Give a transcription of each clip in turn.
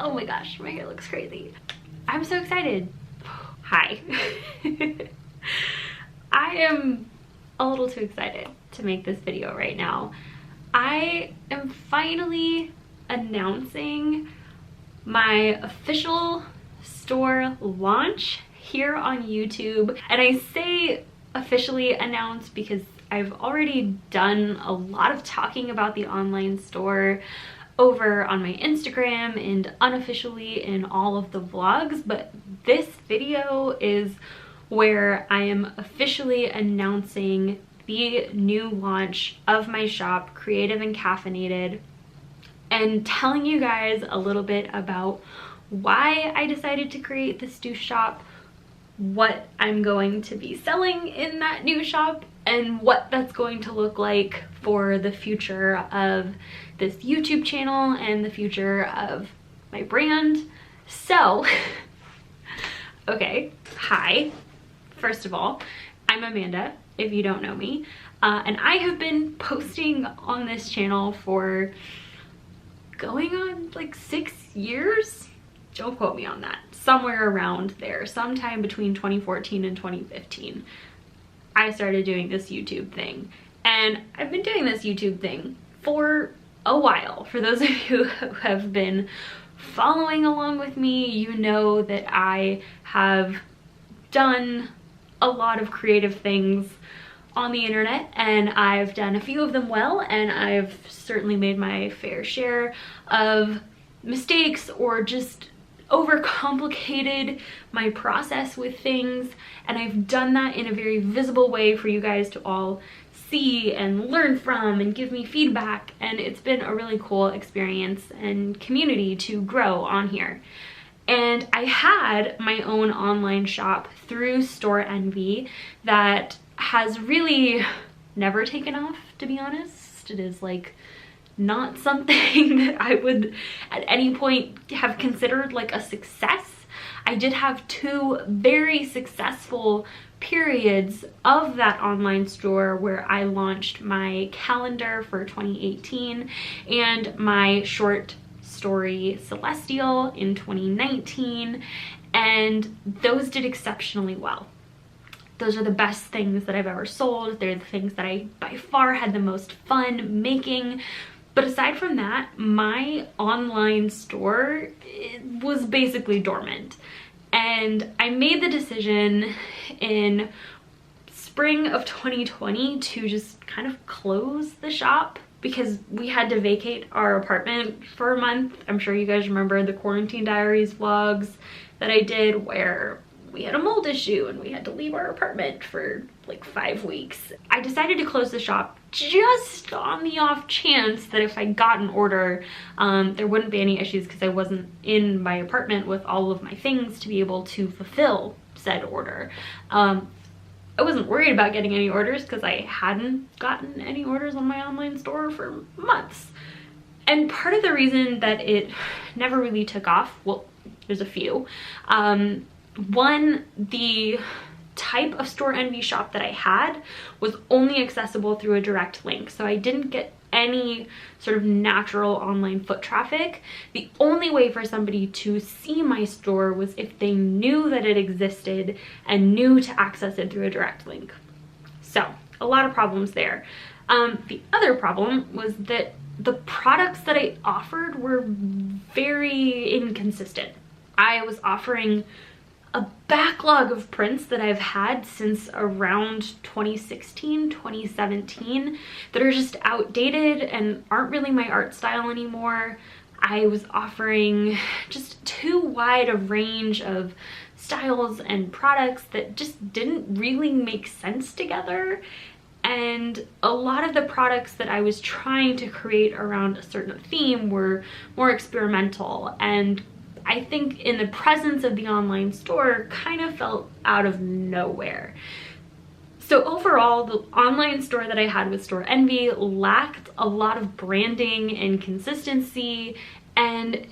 Oh my gosh, my hair looks crazy. I'm so excited. Hi. I am a little too excited to make this video right now. I am finally announcing my official store launch here on YouTube. And I say officially announced because I've already done a lot of talking about the online store over on my Instagram and unofficially in all of the vlogs, but this video is where I am officially announcing the new launch of my shop, Creative and Caffeinated, and telling you guys a little bit about why I decided to create this new shop, what I'm going to be selling in that new shop, and what that's going to look like for the future of this YouTube channel and the future of my brand. So, okay, hi. First of all, I'm Amanda, if you don't know me, and I have been posting on this channel for going on like 6 years. Don't quote me on that. Somewhere around there, sometime between 2014 and 2015, I started doing this YouTube thing. And I've been doing this YouTube thing for a while. For those of you who have been following along with me, you know that I have done a lot of creative things on the internet, and I've done a few of them well, and I've certainly made my fair share of mistakes or just overcomplicated my process with things, and I've done that in a very visible way for you guys to all see and learn from and give me feedback, and it's been a really cool experience and community to grow on here. And I had my own online shop through Store Envy that has really never taken off, to be honest. It is like not something that I would at any point have considered like a success. I did have 2 very successful periods of that online store where I launched my calendar for 2018 and my short story Celestial in 2019, and those did exceptionally well. Those are the best things that I've ever sold. They're the things that I by far had the most fun making. But aside from that, my online store was basically dormant. And I made the decision in spring of 2020 to just kind of close the shop because we had to vacate our apartment for a month. I'm sure you guys remember the Quarantine Diaries vlogs that I did where we had a mold issue and we had to leave our apartment for like 5 weeks. I decided to close the shop just on the off chance that if I got an order, there wouldn't be any issues because I wasn't in my apartment with all of my things to be able to fulfill said order. I wasn't worried about getting any orders because I hadn't gotten any orders on my online store for months. And part of the reason that it never really took off, well, there's a few. One, the type of Store Envy shop that I had was only accessible through a direct link, so I didn't get any sort of natural online foot traffic. The only way for somebody to see my store was if they knew that it existed and knew to access it through a direct link. So a lot of problems there. The other problem was that the products that I offered were very inconsistent. I was offering a backlog of prints that I've had since around 2016, 2017 that are just outdated and aren't really my art style anymore. I was offering just too wide a range of styles and products that just didn't really make sense together. And a lot of the products that I was trying to create around a certain theme were more experimental, and I think in the presence of the online store kind of felt out of nowhere. So overall, the online store that I had with Store Envy lacked a lot of branding and consistency, and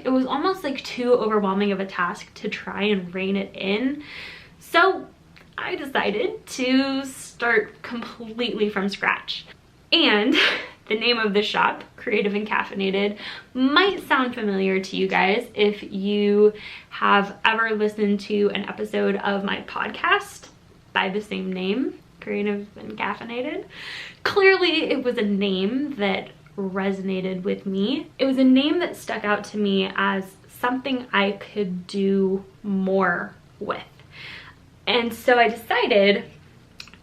it was almost like too overwhelming of a task to try and rein it in. So I decided to start completely from scratch. And The name of the shop, Creative and Caffeinated, might sound familiar to you guys if you have ever listened to an episode of my podcast by the same name, Creative and Caffeinated. Clearly, it was a name that resonated with me. It was a name that stuck out to me as something I could do more with. And so I decided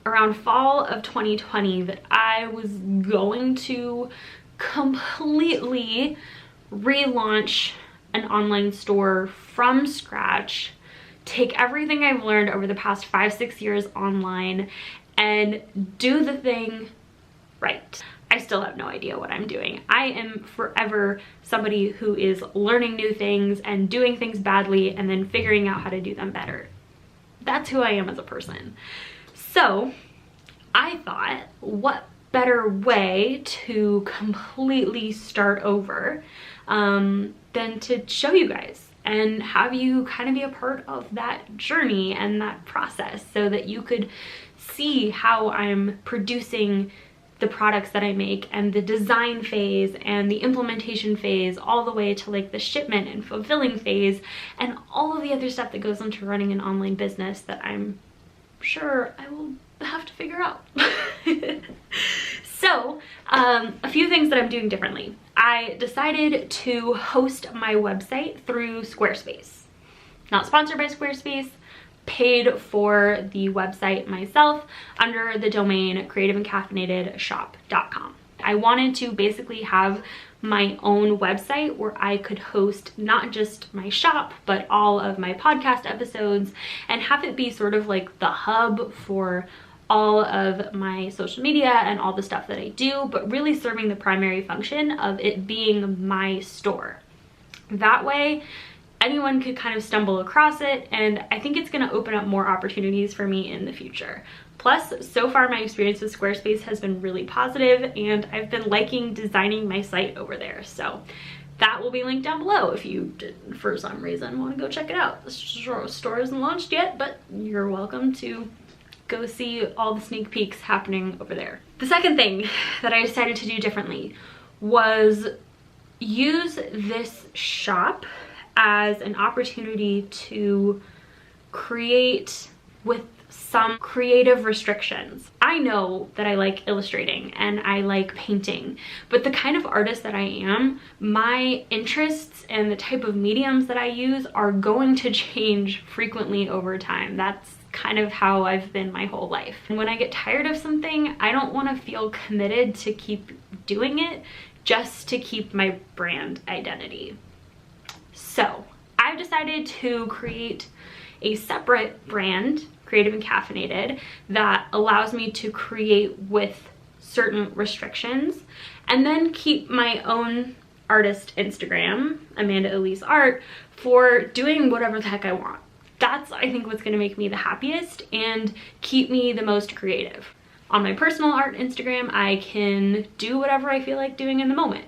around fall of 2020 that I was going to completely relaunch an online store from scratch, take everything I've learned over the past 5-6 years online and do the thing right. I still have no idea what I'm doing. I am forever somebody who is learning new things and doing things badly and then figuring out how to do them better. That's who I am as a person. So I thought, what better way to completely start over than to show you guys and have you kind of be a part of that journey and that process so that you could see how I'm producing the products that I make and the design phase and the implementation phase all the way to like the shipment and fulfilling phase and all of the other stuff that goes into running an online business that I'm sure I will have to figure out. So a few things that I'm doing differently. I decided to host my website through Squarespace. Not sponsored by Squarespace, paid for the website myself under the domain creativeandcaffeinatedshop.com. I wanted to basically have my own website where I could host not just my shop, but all of my podcast episodes and have it be sort of like the hub for all of my social media and all the stuff that I do, but really serving the primary function of it being my store. That way, anyone could kind of stumble across it, and I think it's going to open up more opportunities for me in the future. Plus, so far my experience with Squarespace has been really positive, and I've been liking designing my site over there. So that will be linked down below if you did, for some reason, want to go check it out. The store isn't launched yet, but you're welcome to go see all the sneak peeks happening over there. The second thing that I decided to do differently was use this shop as an opportunity to create with some creative restrictions. I know that I like illustrating and I like painting, but the kind of artist that I am, my interests and the type of mediums that I use are going to change frequently over time. That's kind of how I've been my whole life. And when I get tired of something, I don't want to feel committed to keep doing it just to keep my brand identity. So I've decided to create a separate brand, Creative and Caffeinated, that allows me to create with certain restrictions and then keep my own artist Instagram, Amanda Elise Art, for doing whatever the heck I want. That's, I think, what's going to make me the happiest and keep me the most creative. On my personal art Instagram, I can do whatever I feel like doing in the moment.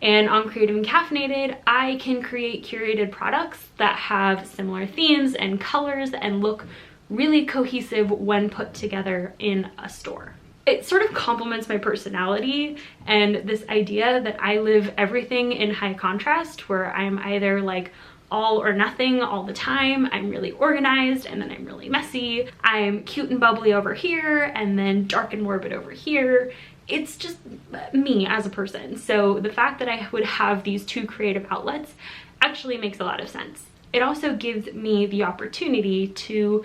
And on Creative and Caffeinated, I can create curated products that have similar themes and colors and look really cohesive when put together in a store. It sort of complements my personality and this idea that I live everything in high contrast, where I'm either like all or nothing all the time. I'm really organized and then I'm really messy. I'm cute and bubbly over here and then dark and morbid over here. It's just me as a person. So the fact that I would have these two creative outlets actually makes a lot of sense. It also gives me the opportunity to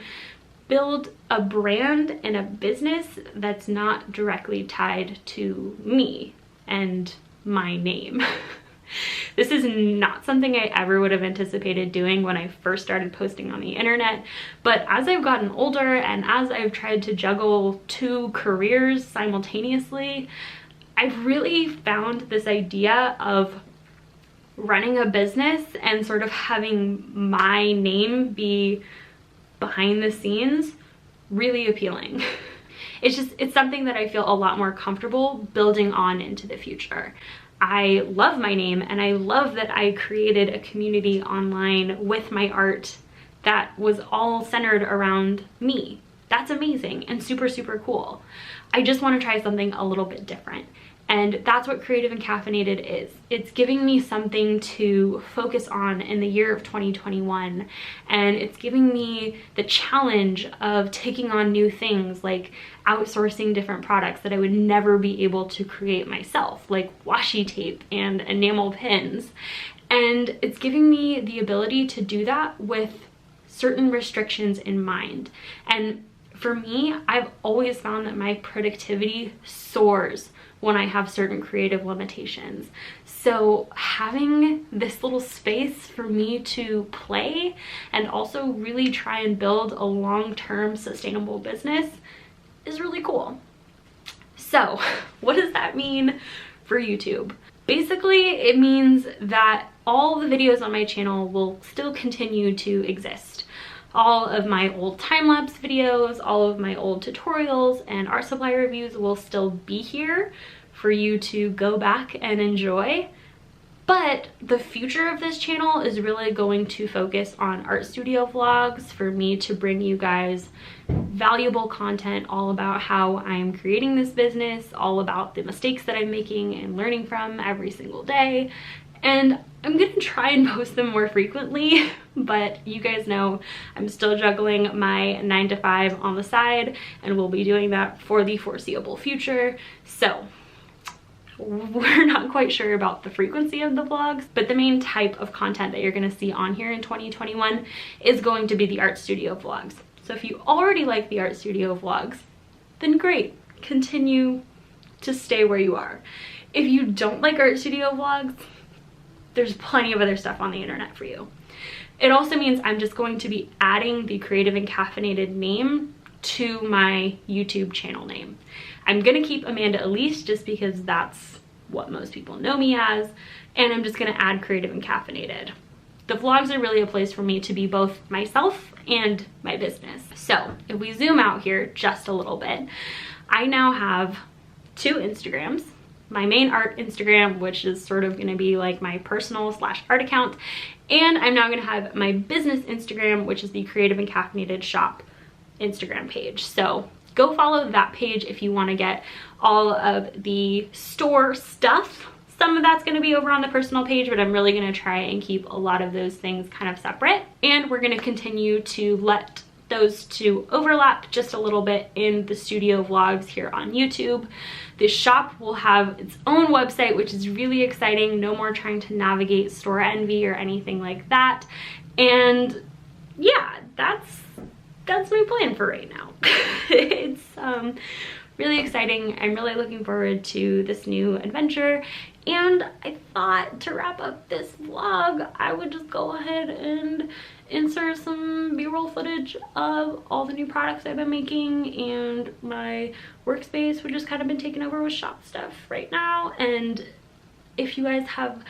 build a brand and a business that's not directly tied to me and my name. This is not something I ever would have anticipated doing when I first started posting on the internet, but as I've gotten older and as I've tried to juggle two careers simultaneously, I've really found this idea of running a business and sort of having my name be behind the scenes really appealing. It's something that I feel a lot more comfortable building on into the future. I love my name and I love that I created a community online with my art that was all centered around me. That's amazing and super, super cool. I just want to try something a little bit different. And that's what Creative and Caffeinated is. It's giving me something to focus on in the year of 2021. And it's giving me the challenge of taking on new things, like outsourcing different products that I would never be able to create myself, like washi tape and enamel pins. And it's giving me the ability to do that with certain restrictions in mind. And for me, I've always found that my productivity soars when I have certain creative limitations. So having this little space for me to play and also really try and build a long-term sustainable business is really cool. So what does that mean for YouTube? Basically, it means that all the videos on my channel will still continue to exist. All of my old time-lapse videos, all of my old tutorials and art supply reviews will still be here for you to go back and enjoy. But the future of this channel is really going to focus on art studio vlogs for me to bring you guys valuable content all about how I'm creating this business, all about the mistakes that I'm making and learning from every single day. And I'm gonna try and post them more frequently, but you guys know I'm still juggling my 9 to 5 on the side, and we'll be doing that for the foreseeable future. So we're not quite sure about the frequency of the vlogs, but the main type of content that you're gonna see on here in 2021 is going to be the art studio vlogs. So if you already like the art studio vlogs, then great, continue to stay where you are. If you don't like art studio vlogs, there's plenty of other stuff on the internet for you. It also means I'm just going to be adding the Creative and Caffeinated name to my YouTube channel name. I'm gonna keep Amanda Elise just because that's what most people know me as, and I'm just gonna add Creative and Caffeinated. The vlogs are really a place for me to be both myself and my business. So if we zoom out here just a little bit, I now have 2 Instagrams. My main art Instagram, which is sort of gonna be like my personal / art account. And I'm now gonna have my business Instagram, which is the Creative and Caffeinated Shop Instagram page. So go follow that page if you wanna get all of the store stuff. Some of that's gonna be over on the personal page, but I'm really gonna try and keep a lot of those things kind of separate. And we're gonna continue to let those 2 overlap just a little bit in the studio vlogs here on YouTube. The shop will have its own website, which is really exciting. No more trying to navigate store envy or anything like that. And yeah, that's my plan for right now. It's really exciting. I'm really looking forward to this new adventure. And I thought to wrap up this vlog, I would just go ahead and insert some B-roll footage of all the new products I've been making, and my workspace, which has kind of been taken over with shop stuff right now. And if you guys have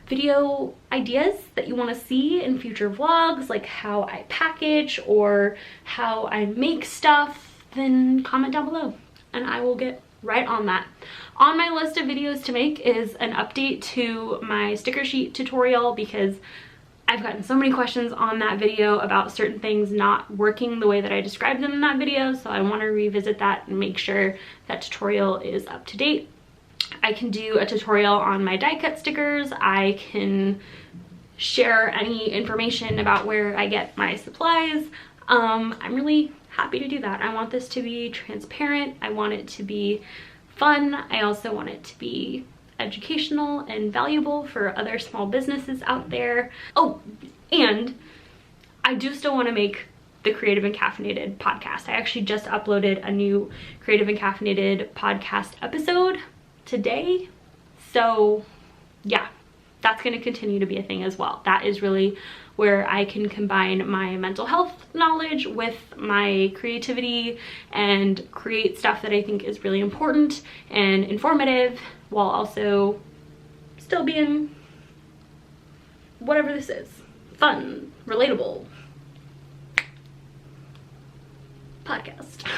video ideas that you want to see in future vlogs, like how I package or how I make stuff, then comment down below and I will get right on that. On my list of videos to make is an update to my sticker sheet tutorial, because I've gotten so many questions on that video about certain things not working the way that I described them in that video, so I want to revisit that and make sure that tutorial is up to date. I can do a tutorial on my die cut stickers. I can share any information about where I get my supplies. I'm really happy to do that. I want this to be transparent. I want it to be fun. I also want it to be educational and valuable for other small businesses out there. Oh, and I do still want to make the Creative and Caffeinated podcast. I actually just uploaded a new Creative and Caffeinated podcast episode today. So yeah, that's going to continue to be a thing as well. That is really where I can combine my mental health knowledge with my creativity and create stuff that I think is really important and informative, while also still being whatever this is. Fun, relatable podcast.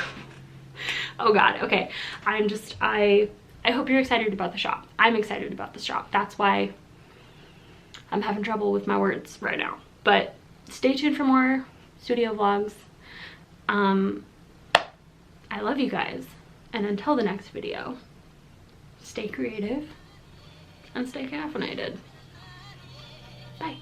Oh God, okay. I hope you're excited about the shop. I'm excited about the shop. That's why I'm having trouble with my words right now. But stay tuned for more studio vlogs. I love you guys. And until the next video, stay creative, and stay caffeinated. Bye.